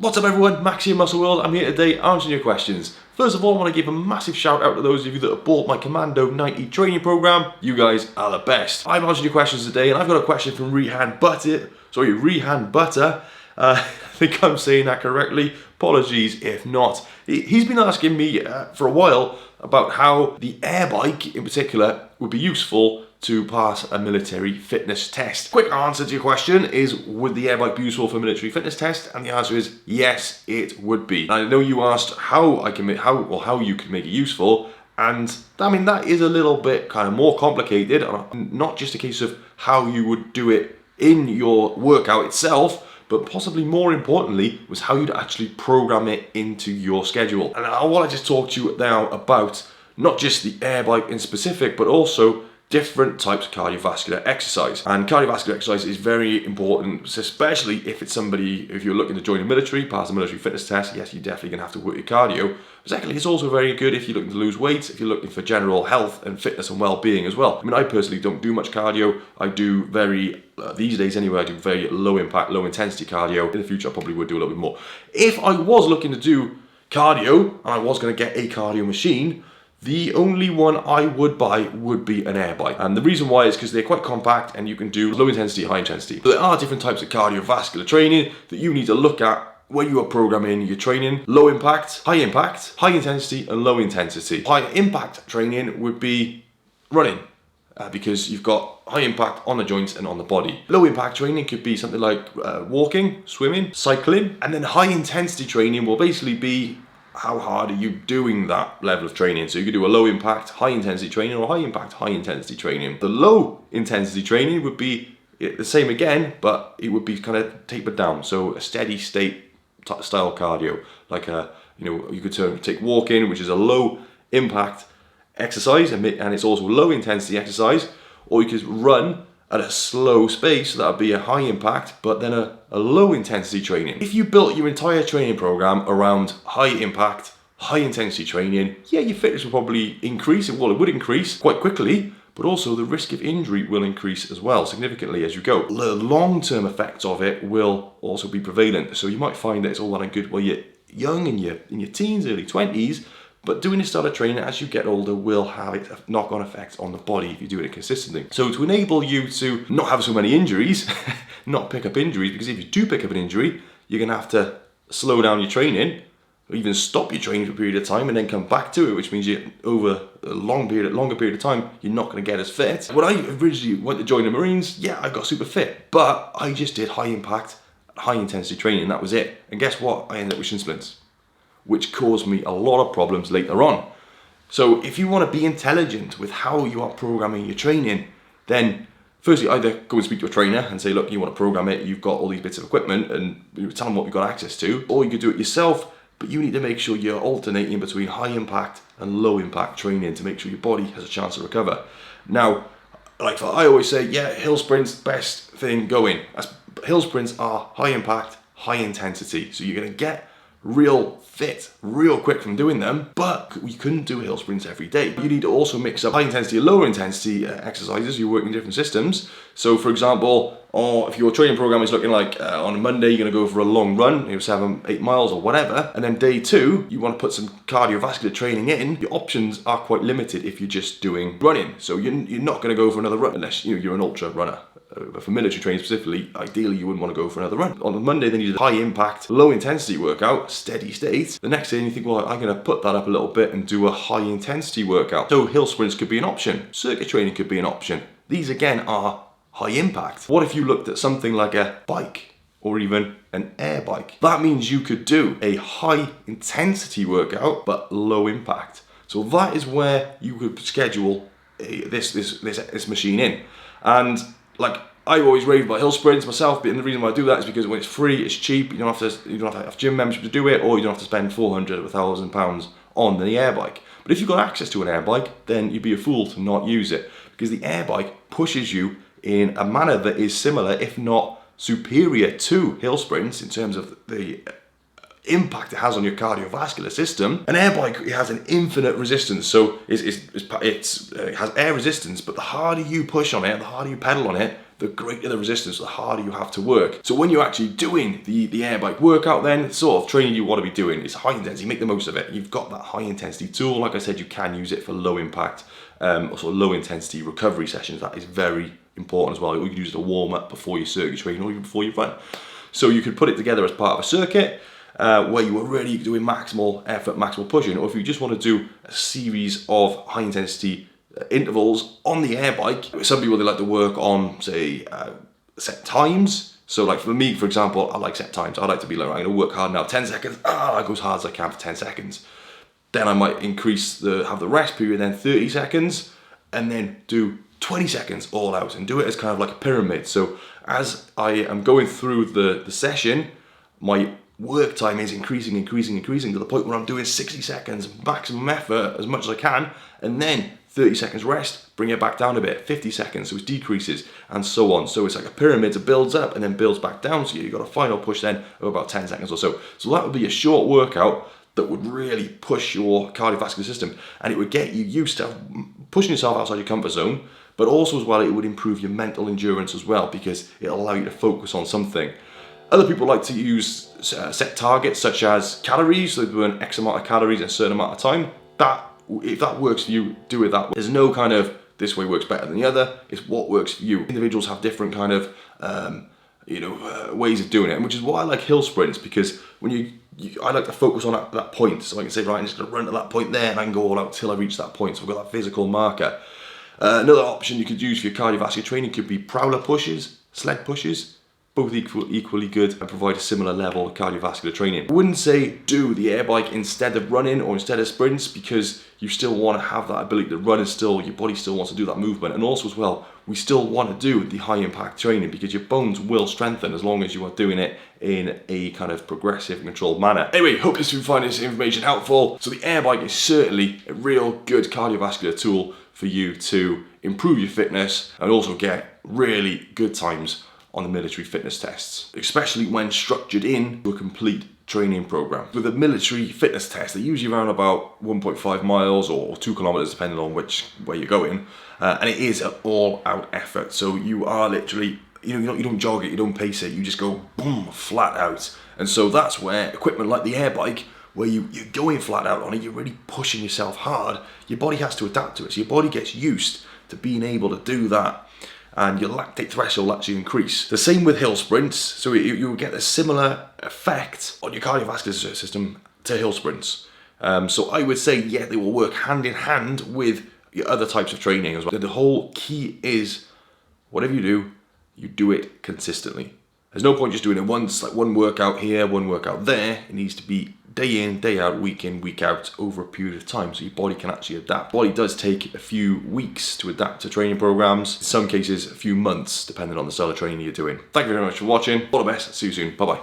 What's up everyone, Max here, Muscle World. I'm here today answering your questions. First of all, I want to give a massive shout out to those of you that have bought my Commando 90 training program. You guys are the best. I'm answering your questions today, and I've got a question from Rehan Butter. I think I'm saying that correctly. Apologies if not. He's been asking me for a while about how the air bike in particular would be useful to pass a military fitness test. Quick answer to your question is, would the air bike be useful for a military fitness test? And the answer is yes, it would be. I know you asked how you could make it useful, and I mean that is a little bit kind of more complicated, not just a case of how you would do it in your workout itself, but possibly more importantly was how you'd actually program it into your schedule. And I want to just talk to you now about not just the air bike in specific, but also different types of cardiovascular exercise. And cardiovascular exercise is very important, especially if you're looking to join the military, pass a military fitness test. Yes, you're definitely gonna have to work your cardio. But secondly, it's also very good if you're looking to lose weight, if you're looking for general health and fitness and well-being as well. I mean, I personally don't do much cardio. I do these days anyway, I do very low impact, low intensity cardio. In the future, I probably would do a little bit more. If I was looking to do cardio, and I was gonna get a cardio machine, the only one I would buy would be an air bike. And the reason why is because they're quite compact and you can do low intensity, high intensity. But there are different types of cardiovascular training that you need to look at when you are programming your training. Low impact, high intensity, and low intensity. High impact training would be running, because you've got high impact on the joints and on the body. Low impact training could be something like walking, swimming, cycling. And then high intensity training will basically be how hard are you doing that level of training. So you could do a low impact, high intensity training, or high impact, high intensity training. The low intensity training would be the same again, but it would be kind of tapered down. So a steady state style cardio, like you could take walking, which is a low impact exercise, and it's also low intensity exercise, or you could run at a slow pace, so that would be a high impact, but then a low intensity training. If you built your entire training program around high impact, high intensity training, yeah, your fitness will probably increase. Well, it would increase quite quickly, but also the risk of injury will increase as well significantly as you go. The long-term effects of it will also be prevalent. So you might find that it's all well and good while you're young, in your teens, early 20s, but doing this style of training as you get older will have a knock-on effect on the body if you do it consistently. So to enable you to not have so many injuries, not pick up injuries, because if you do pick up an injury, you're gonna have to slow down your training, or even stop your training for a period of time and then come back to it, which means over a longer period of time, you're not gonna get as fit. When I originally went to join the Marines, yeah, I got super fit, but I just did high impact, high intensity training, and that was it. And guess what? I ended up with shin splints, which caused me a lot of problems later on. So if you want to be intelligent with how you are programming your training, then firstly, either go and speak to a trainer and say, look, you want to program it, you've got all these bits of equipment, and you tell them what you've got access to, or you could do it yourself, but you need to make sure you're alternating between high impact and low impact training to make sure your body has a chance to recover. Now, like I always say, yeah, hill sprints, best thing going. Hill sprints are high impact, high intensity, so you're going to get real fit real quick from doing them, but we couldn't do hill sprints every day. You need to also mix up high intensity and lower intensity exercises. You're working different systems. So for example, if your training program is looking like on a Monday you're going to go for a long run, 7-8 miles or whatever, and then day 2 you want to put some cardiovascular training in, your options are quite limited if you're just doing running. So you're not going to go for another run unless you're an ultra runner. But for military training specifically, ideally you wouldn't want to go for another run. On the Monday then you did a high impact, low intensity workout, steady state. The next day you think, well, I'm going to put that up a little bit and do a high intensity workout. So hill sprints could be an option. Circuit training could be an option. These again are high impact. What if you looked at something like a bike or even an air bike? That means you could do a high intensity workout but low impact. So that is where you could schedule this machine in. And like, I always rave about hill sprints myself, but the reason why I do that is because when it's free, it's cheap, you don't have to have gym membership to do it, or you don't have to spend £400 or £1,000 on the air bike. But if you've got access to an air bike, then you'd be a fool to not use it, because the air bike pushes you in a manner that is similar, if not superior to hill sprints in terms of the impact it has on your cardiovascular system. An air bike, it has an infinite resistance, so it has air resistance, but the harder you push on it, the harder you pedal on it, the greater the resistance, the harder you have to work. So when you're actually doing the air bike workout, then the sort of training you want to be doing is high intensity. Make the most of it. You've got that high intensity tool. Like I said, you can use it for low impact, also low intensity recovery sessions. That is very important as well. You can use it to warm up before your circuit training or even before you run. So you could put it together as part of a circuit where you were really doing maximal effort, maximal pushing, or if you just want to do a series of high intensity intervals on the air bike. Some people, they like to work on, say, set times. So like for me, for example, I like set times. I like to be like, I'm going to work hard now, 10 seconds, I go as hard as I can for 10 seconds. Then I might have the rest period, then 30 seconds, and then do 20 seconds all out, and do it as kind of like a pyramid. So as I am going through the session, my work time is increasing to the point where I'm doing 60 seconds maximum effort as much as I can, and then 30 seconds rest, bring it back down a bit, 50 seconds, so it decreases, and so on. So it's like a pyramid, it builds up and then builds back down, so you've got a final push then of about 10 seconds or so. So that would be a short workout that would really push your cardiovascular system, and it would get you used to pushing yourself outside your comfort zone, but also as well, it would improve your mental endurance as well, because it'll allow you to focus on something. Other people like to use set targets such as calories, so they burn X amount of calories in a certain amount of time. If that works for you, do it that way. There's no kind of this way works better than the other. It's what works for you. Individuals have different kind of ways of doing it, which is why I like hill sprints, because when I like to focus on that point, so I can say, right, I'm just going to run to that point there, and I can go all out till I reach that point. So I've got that physical marker. Another option you could use for your cardiovascular training could be prowler pushes, sled pushes. Both equally good and provide a similar level of cardiovascular training. I wouldn't say do the air bike instead of running or instead of sprints, because you still want to have that ability to run, and still your body still wants to do that movement. And also as well, we still want to do the high impact training, because your bones will strengthen as long as you are doing it in a kind of progressive and controlled manner. Anyway, hope you find this information helpful. So the air bike is certainly a real good cardiovascular tool for you to improve your fitness and also get really good times on the military fitness tests, especially when structured into a complete training program. With a military fitness test, they're usually around about 1.5 miles or 2 kilometers, depending on where you're going, and it is an all-out effort. So you are literally, you don't jog it, you don't pace it, you just go boom, flat out. And so that's where equipment like the air bike, where you're going flat out on it, you're really pushing yourself hard. Your body has to adapt to it, so your body gets used to being able to do that, and your lactate threshold will actually increase. The same with hill sprints, so you will get a similar effect on your cardiovascular system to hill sprints. So I would say, yeah, they will work hand in hand with your other types of training as well. The whole key is, whatever you do it consistently. There's no point just doing it once, like one workout here, one workout there. It needs to be day in, day out, week in, week out, over a period of time, so your body can actually adapt. Body does take a few weeks to adapt to training programs, in some cases a few months, depending on the style of training you're doing. Thank you very much for watching. All the best. See you soon. Bye bye.